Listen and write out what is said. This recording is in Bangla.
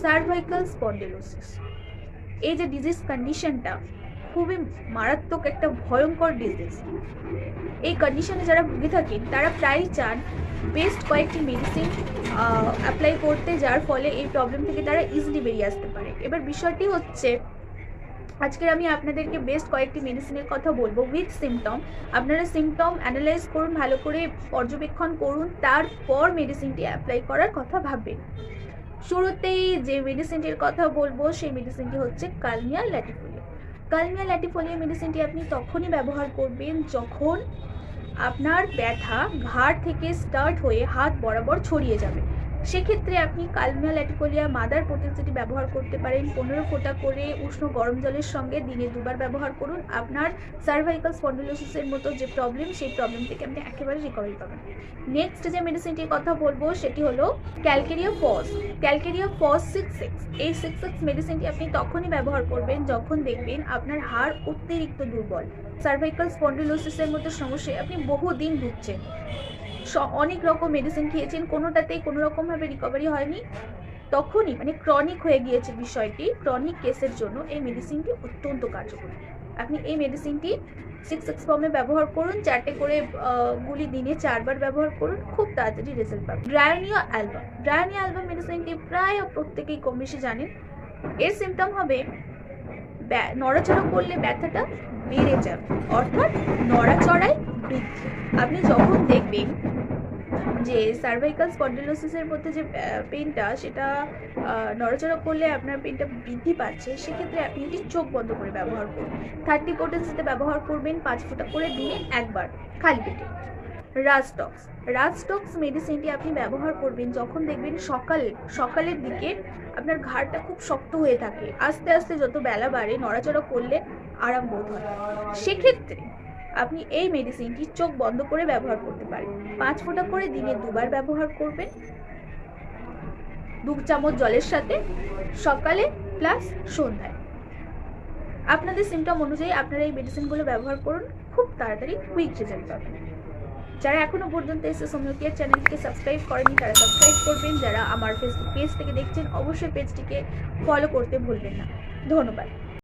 সার্ভাইকাল স্পন্ডিলোসিস, এই যে ডিজিজ কন্ডিশনটা খুবই মারাত্মক একটা ভয়ঙ্কর ডিজিজ। এই কন্ডিশনে যারা ভুগে থাকেন তারা প্রায়ই চান বেস্ট কয়েকটি মেডিসিন অ্যাপ্লাই করতে, যার ফলে এই প্রবলেম থেকে তারা ইজিলি বেরিয়ে আসতে পারে। এবার বিষয়টি হচ্ছে, আজকের আমি আপনাদেরকে বেস্ট কয়েকটি মেডিসিনের কথা বলবো উইথ সিমটম। আপনারা সিমটম অ্যানালাইজ করুন, ভালো করে পর্যবেক্ষণ করুন, তারপর মেডিসিনটি অ্যাপ্লাই করার কথা ভাববেন। শুরুতেই যে মেডিসিনটির কথা বলবো সেই মেডিসিনটি হচ্ছে কালমিয়া ল্যাটিফোলিয়া। কালমিয়া ল্যাটিফোলিয়া মেডিসিনটি আপনি তখনই ব্যবহার করবেন যখন আপনার ব্যথা ঘাড় থেকে স্টার্ট হয়ে হাত বরাবর ছড়িয়ে যাবে। সেক্ষেত্রে আপনি কালমিয়া ল্যাটিফোলিয়া মাদার পোটেন্সিটি ব্যবহার করতে পারেন। 15 ফোঁটা করে উষ্ণ গরম জলের সঙ্গে দিনে 2 বার ব্যবহার করুন। আপনার সার্ভাইকাল স্পন্ডিলোসিসের মতো যে প্রবলেম, সেই প্রবলেম থেকে আপনি একেবারে রিকভারি পাবেন। নেক্সট যে মেডিসিনটির কথা বলবো সেটি হলো ক্যালকেরিয়া ফস। ক্যালকেরিয়া ফস 6X। এই 6X মেডিসিনটি আপনি তখনই ব্যবহার করবেন যখন দেখবেন আপনার হাড় অতিরিক্ত দুর্বল। সার্ভাইকাল স্পন্ডিলোসিসের মতো সমস্যায় আপনি বহুদিন ভুগছেন, অনেক রকম মেডিসিন খেয়েছেন, কোনোটাতেই কোনো রকমভাবে রিকভারি হয়নি, তখনই মানে ক্রনিক হয়ে গিয়েছে বিষয়টি। ক্রনিক কেসের জন্য এই মেডিসিনটি অত্যন্ত কার্যকরী। আপনি এই মেডিসিনটি 6X ফর্মে ব্যবহার করুন, 4টে করে গুলি দিনে 4 বার ব্যবহার করুন, খুব তাড়াতাড়ি রেজাল্ট পাবেন। Bryonia Alba. ব্রায়োনিয়া অ্যালবা মেডিসিনটি প্রায় প্রত্যেকেই কম বেশি জানেন। এর সিমটম হবে নড়াচড়া করলে ব্যথাটা বেড়ে যাবে, অর্থাৎ নড়াচড়ায় বৃদ্ধি। আপনি যখন দেখবেন যে সার্ভাইকাল স্পন্ডিলোসিসের মধ্যে যে পেনটা, সেটা নড়াচড়া করলে আপনার পেনটা বৃদ্ধি পাচ্ছে, সেক্ষেত্রে আপনি এটি চোখ বন্ধ করে ব্যবহার করুন। 30 পোটেন্সিতে ব্যবহার করবেন, 5 ফোঁটা করে দিনে একবার খালি পেটে। রাজটক্স। রাজটক্স মেডিসিনটি আপনি ব্যবহার করবেন যখন দেখবেন সকালের দিকে আপনার ঘাড়টা খুব শক্ত হয়ে থাকে, আস্তে আস্তে যত বেলা বাড়ে নড়াচড়া করলে আরাম বোধ হয়। সেক্ষেত্রে আপনি এই মেডিসিনটি চোখ বন্ধ করে ব্যবহার করতে পারেন। 5 ফোঁটা করে দিনে 2 বার ব্যবহার করবেন, 2 চামচ জলের সাথে, সকালে প্লাস সন্ধ্যায়। আপনাদের সিমটম অনুযায়ী আপনারা এই মেডিসিনগুলো ব্যবহার করুন, খুব তাড়াতাড়ি কুইক রেজাল্ট পাবেন। যারা এখনো পর্যন্ত এসএস হোমিওকেয়ার চ্যানেলটিকে সাবস্ক্রাইব করেনি তারা সাবস্ক্রাইব করবেন। যারা আমার ফেসবুক পেজ থেকে দেখছেন অবশ্যই পেজটিকে ফলো করতে ভুলবেন না। ধন্যবাদ।